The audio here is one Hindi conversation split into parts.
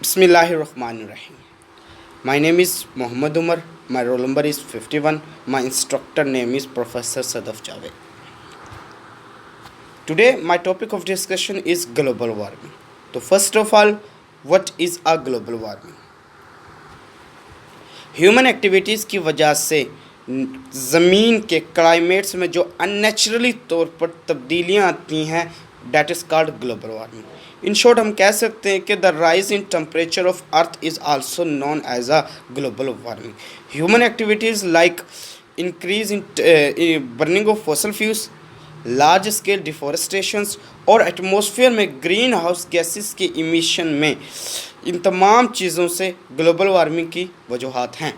Bismillahirrahmanirrahim. My name is Muhammad Umar. My roll number is 51. My instructor name is Professor Sadaf Javed. Today, my topic of discussion is global warming. So, first of all, what is a global warming? Human activities की वजह से ज़मीन के क्लाइमेट्स में जो अननेचुरली तौर पर तब्दीलियाँ आती हैं, that is called global warming. In short हम कह सकते हैं कि the rise in temperature of earth is also known as a global warming. Human activities like increase in burning of fossil fuels, large scale deforestations और एटमॉस्फेयर में ग्रीन हाउस गैसेस के इमिशन में, इन तमाम चीज़ों से ग्लोबल वार्मिंग की वजूहात हैं।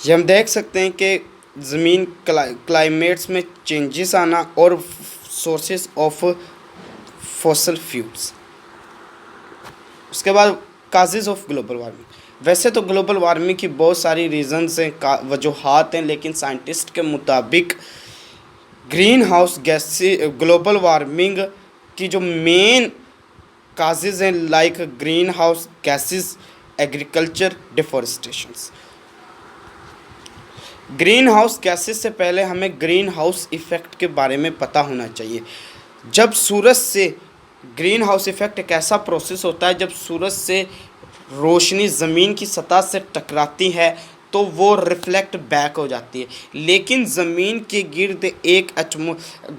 ये हम देख सकते हैं कि ज़मीन क्लाइमेट्स में चेंजेस आना और सोर्सेस ऑफ फॉसिल फ्यूल्स। उसके बाद काजेज़ ऑफ ग्लोबल वार्मिंग। वैसे तो ग्लोबल वार्मिंग की बहुत सारी रीज़न्स हैं, वजूहात हैं, लेकिन साइंटिस्ट के मुताबिक green house gas global warming की जो मेन काजेज़ हैं like green house gases, agriculture, deforestations. Green house gases से पहले हमें ग्रीन हाउस इफ़ेक्ट के बारे में पता होना चाहिए। जब सूरज से ग्रीन हाउस इफ़ेक्ट एक ऐसा प्रोसेस होता है जब सूरज से रोशनी ज़मीन की सतह से टकराती है तो वो रिफ्लेक्ट बैक हो जाती है, लेकिन ज़मीन के गिर्द एक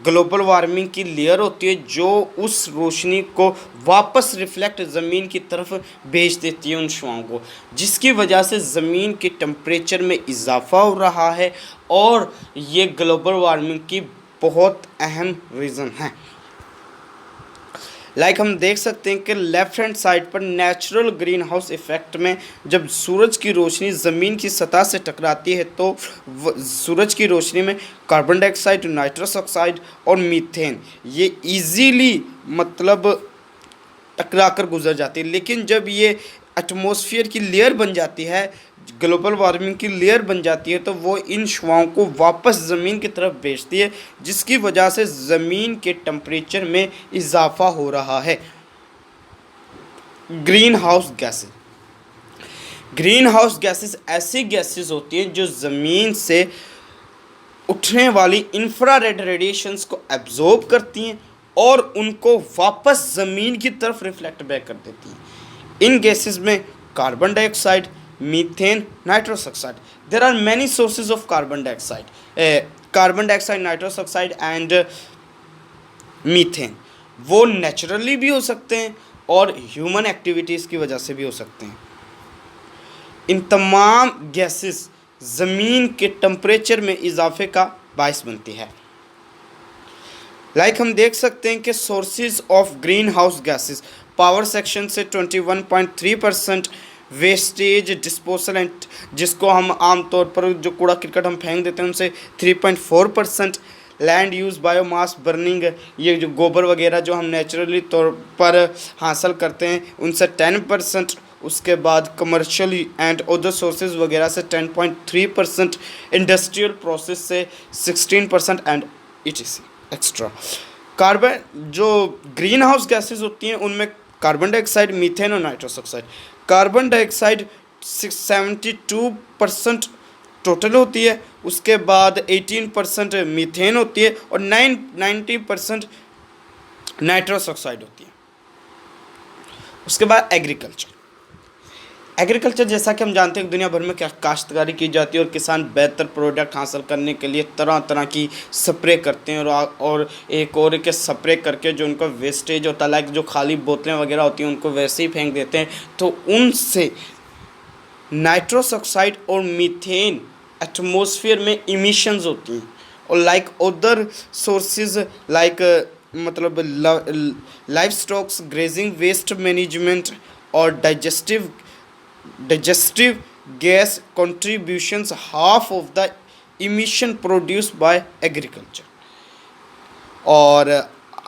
ग्लोबल वार्मिंग की लेयर होती है जो उस रोशनी को वापस रिफ्लेक्ट ज़मीन की तरफ भेज देती है उन शुआओं को, जिसकी वजह से ज़मीन के टेम्परेचर में इजाफ़ा हो रहा है और ये ग्लोबल वार्मिंग की बहुत अहम रीज़न है। लाइक हम देख सकते हैं कि लेफ़्ट हैंड साइड पर नेचुरल ग्रीन हाउस इफ़ेक्ट में जब सूरज की रोशनी ज़मीन की सतह से टकराती है तो सूरज की रोशनी में कार्बन डाइऑक्साइड, नाइट्रस ऑक्साइड और मीथेन ये इजीली मतलब टकरा कर गुजर जाती है। लेकिन जब ये एटमॉस्फेयर की लेयर बन जाती है, ग्लोबल वार्मिंग की लेयर बन जाती है, तो वो इन शुआओं को वापस ज़मीन की तरफ भेजती है, जिसकी वजह से ज़मीन के टेम्परेचर में इजाफ़ा हो रहा है। Green house gases. Green house gases ऐसी गैसेस होती हैं जो ज़मीन से उठने वाली इंफ्रारेड रेडिएशंस को एब्जॉर्ब करती हैं और उनको वापस ज़मीन की तरफ रिफ्लेक्ट बैक कर देती हैं। इन गैसेस में carbon dioxide, methane, nitrous oxide. There are many sources of carbon dioxide, nitrous oxide and methane. वो नेचुरली भी हो सकते हैं और ह्यूमन एक्टिविटीज़ की वजह से भी हो सकते हैं। इन तमाम गैसेस ज़मीन के टेम्परेचर में इजाफे का बायस बनती है। लाइक हम देख सकते हैं कि sources of green house gases power section से 21.3%, वेस्टेज डिस्पोजल एंड जिसको हम आमतौर पर जो कूड़ा क्रिकेट हम फेंक देते हैं उनसे 3.4%, लैंड यूज़ बायोमास बर्निंग, ये जो गोबर वगैरह जो हम नेचुरली तौर पर हासिल करते हैं उनसे 10%, उसके बाद कमर्शियल एंड अदर सोर्सेज वगैरह से 10.3%, इंडस्ट्रियल प्रोसेस से 16% एंड etc एक्स्ट्रा। कार्बन जो ग्रीन हाउस गैसेस होती हैं उनमें कार्बन डाइऑक्साइड, मीथेन और nitrous oxide. Carbon dioxide 72% total होती है, उसके बाद 18% मीथेन होती है और 90% नाइट्रस ऑक्साइड होती है। उसके बाद एग्रीकल्चर। जैसा कि हम जानते हैं दुनिया भर में क्या काश्तकारी की जाती है और किसान बेहतर प्रोडक्ट हासिल करने के लिए तरह तरह की स्प्रे करते हैं और एक और के स्प्रे करके जो उनका वेस्टेज होता है, लाइक जो खाली बोतलें वगैरह होती हैं उनको वैसे ही फेंक देते हैं, तो उनसे नाइट्रस ऑक्साइड और मीथेन एटमॉस्फेयर में इमिशंस होती हैं। और लाइक अदर सोर्सेज लाइक मतलब livestocks, grazing, waste management और digestive gas contributions half of the emission produced by agriculture। और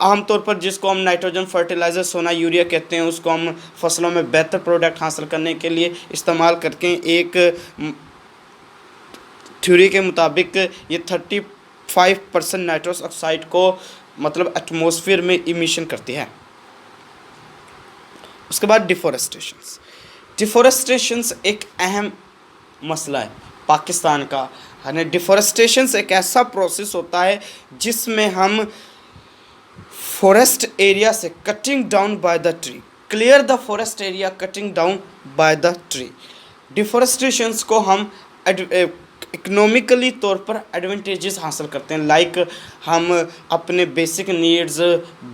आमतौर पर जिसको हम नाइट्रोजन फर्टिलाइज़र, सोना, यूरिया कहते हैं, उसको हम फसलों में बेहतर प्रोडक्ट हासिल करने के लिए इस्तेमाल करके एक थ्योरी के मुताबिक ये 35% नाइट्रस ऑक्साइड को मतलब एटमॉस्फेयर में इमिशन करती है। उसके बाद डिफॉरेस्टेशंस। डिफॉरेस्टेशंस एक अहम मसला है पाकिस्तान का, है ना। डिफॉरेस्टेशंस एक ऐसा प्रोसेस होता है जिसमें हम फॉरेस्ट एरिया से cutting down by the tree, clear the forest area cutting down by the tree. Deforestations को हम इकोनॉमिकली तौर पर एडवांटेजेस हासिल करते हैं, लाइक हम अपने बेसिक नीड्स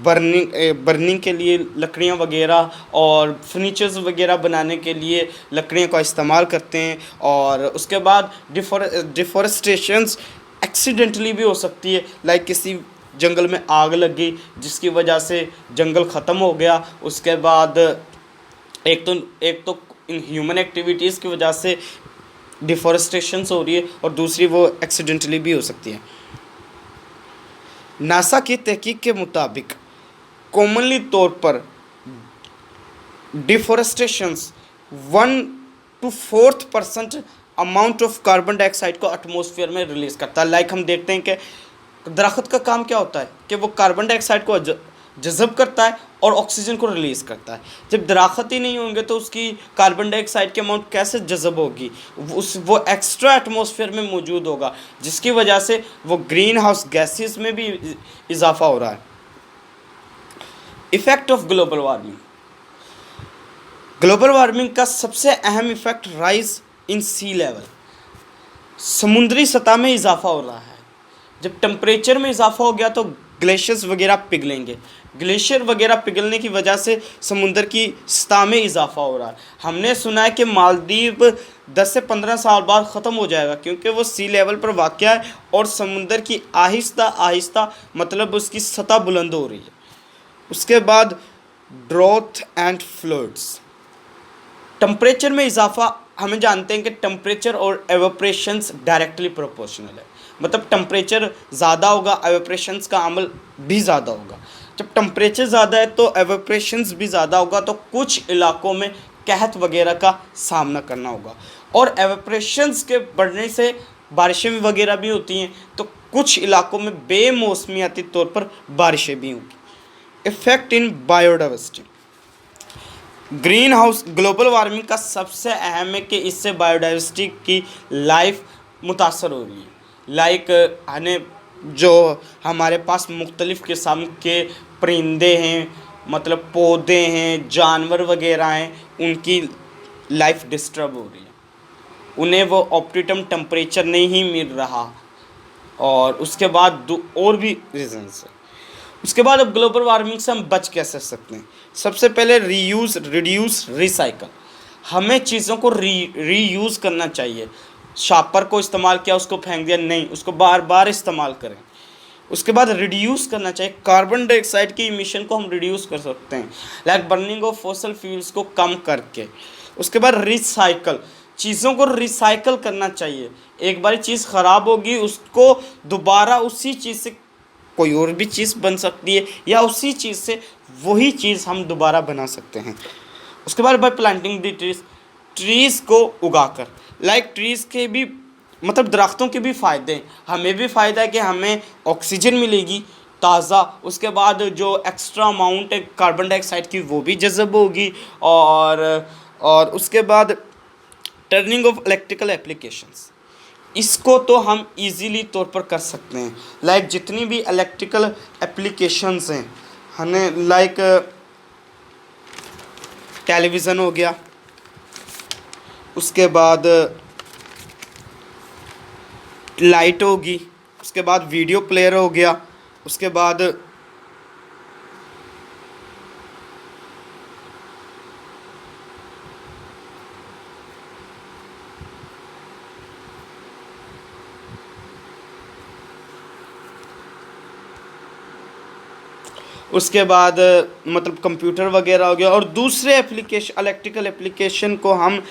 बर्निंग के लिए लकड़ियाँ वगैरह और फर्नीचर्स वगैरह बनाने के लिए लकड़ियों का इस्तेमाल करते हैं। और उसके बाद डिफॉरेस्टेशंस एक्सीडेंटली भी हो सकती है, लाइक किसी जंगल में आग लग गई जिसकी वजह से जंगल ख़त्म हो गया। उसके बाद एक तो इन ह्यूमन एक्टिविटीज़ की वजह से डिफॉरेस्टेशंस हो रही है, और दूसरी वो एक्सीडेंटली भी हो सकती है। नासा की तहकीक के मुताबिक कॉमनली तौर पर डिफॉरेस्टेशंस 1 to 4% amount of carbon dioxide को एटमॉस्फेयर में रिलीज करता है। लाइक हम देखते हैं कि दरख्त का काम क्या होता है कि वो कार्बन डाइऑक्साइड को जज़ब करता है और ऑक्सीजन को रिलीज़ करता है। जब दरख्त ही नहीं होंगे तो उसकी कार्बन डाइऑक्साइड की अमाउंट कैसे जज़ब होगी, वो एक्स्ट्रा एटमॉस्फेयर में मौजूद होगा, जिसकी वजह से वो ग्रीन हाउस गैसेस में भी इजाफा हो रहा है। Effect of global warming. Global warming का सबसे अहम effect rise in sea level, समुद्री सतह में इजाफा हो रहा है। जब टेम्परेचर में इजाफा हो गया तो ग्लेशियर्स वगैरह पिघलेंगे, ग्लेशियर वगैरह पिघलने की वजह से समुद्र की सतह में इजाफा हो रहा है। हमने सुना है कि मालदीव 10 से 15 साल बाद ख़त्म हो जाएगा, क्योंकि वो सी लेवल पर वाक़या है और समुद्र की आहिस्ता आहिस्ता मतलब उसकी सतह बुलंद हो रही है। उसके बाद ड्रॉथ एंड फ्लड्स। टेम्परेचर में इजाफा, हमें जानते हैं कि टेम्परेचर और एवेपोरेशंस डायरेक्टली प्रोपोर्शनल है, मतलब टेम्परेचर ज़्यादा होगा एवेपोरेशंस का अमल भी ज़्यादा होगा। जब टेम्परेचर ज़्यादा है तो एवेपोरेशंस भी ज़्यादा होगा, तो कुछ इलाकों में कहत वगैरह का सामना करना होगा। और एवेपोरेशंस के बढ़ने से बारिशें वगैरह भी होती हैं, तो कुछ इलाकों में बेमौसमियाती तौर पर बारिशें भी होंगी। Effect in biodiversity. Green house global warming का सबसे अहम है कि इससे बायोडाइवर्सिटी की लाइफ मुतासर हो रही है। लाइक यानी जो हमारे पास मुख्तलिफ़ किस्म के परिंदे हैं, मतलब पौधे हैं, जानवर वगैरह हैं, उनकी लाइफ डिस्टर्ब हो रही है, उन्हें वो ऑप्टिमम टेम्परेचर नहीं मिल रहा। और उसके बाद और भी रीजंस है। उसके बाद अब ग्लोबल वार्मिंग से हम बच कैसे सकते हैं। सबसे पहले रीयूज़, रिड्यूस, रिसाइकल। हमें चीज़ों को रीयूज़ करना चाहिए। शापर को इस्तेमाल किया, उसको फेंक दिया, नहीं, उसको बार बार इस्तेमाल करें। उसके बाद रिड्यूस करना चाहिए, कार्बन डाइऑक्साइड की इमिशन को हम रिड्यूस कर सकते हैं, like burning of fossil fuels को कम करके। उसके बाद रिसाइकल, चीज़ों को रिसाइकल करना चाहिए। एक बार चीज़ ख़राब होगी, उसको दोबारा उसी चीज़ से कोई और भी चीज़ बन सकती है, या उसी चीज़ से वही चीज़ हम दोबारा बना सकते हैं। उसके बाद bye planting the trees, trees को उगाकर, लाइक ट्रीज़ के भी मतलब दरख्तों के भी फ़ायदे हैं। हमें भी फ़ायदा है कि हमें ऑक्सीजन मिलेगी ताज़ा। उसके बाद जो एक्स्ट्रा अमाउंट है कार्बन डाइऑक्साइड की वो भी जज़ब होगी। और उसके बाद टर्निंग ऑफ इलेक्ट्रिकल एप्लीकेशंस, इसको तो हम इजीली तौर पर कर सकते हैं। लाइक जितनी भी इलेक्ट्रिकल एप्लीकेशंस हैं, हमें लाइक टेलीविज़न हो गया, उसके बाद लाइट होगी, उसके बाद वीडियो प्लेयर हो गया, उसके बाद मतलब कंप्यूटर वगैरह हो गया। और दूसरे एप्लीकेशन, इलेक्ट्रिकल एप्लीकेशन को हम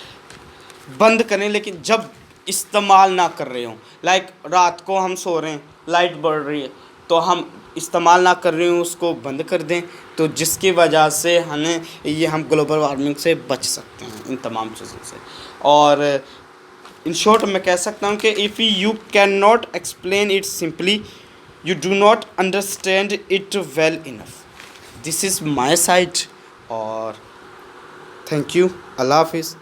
बंद करें, लेकिन जब इस्तेमाल ना कर रहे हों। लाइक रात को हम सो रहे हैं, लाइट बढ़ रही है, तो हम इस्तेमाल ना कर रहे हों, उसको बंद कर दें, तो जिसकी वजह से हम ग्लोबल वार्मिंग से बच सकते हैं, इन तमाम चीज़ों से। और इन शॉर्ट मैं कह सकता हूँ कि if you can not explain it simply, you do not understand it well enough. This is my side, और थैंक यू, अल्लाह हाफिज़।